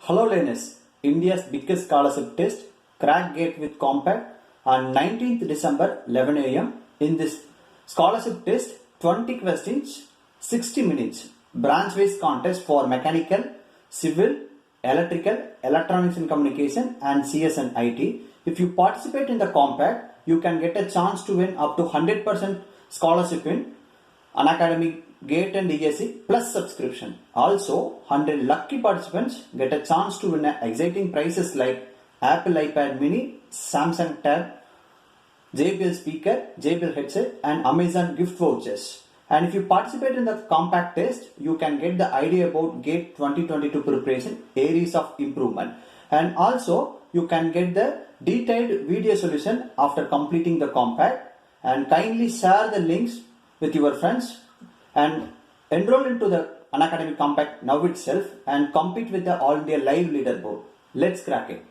Hello learners, India's biggest scholarship test, crack GATE with Compact on 19th December 11 am. In this scholarship test, 20 questions, 60 minutes, branch-wise contest for mechanical, civil, electrical, electronics and communication and CS and IT. If you participate in the Compact, you can get a chance to win up to 100% scholarship in Unacademy, GATE and ESE plus subscription. Also, 100 lucky participants get a chance to win exciting prizes like Apple iPad mini, Samsung tab, JBL speaker, JBL headset and Amazon gift vouchers. And if you participate in the compact test, you can get the idea about GATE 2022 preparation, areas of improvement. And also, you can get the detailed video solution after completing the compact. And kindly share the links with your friends and enroll into the Unacademy Compact now itself and compete with the All India Live leaderboard. Let's crack it.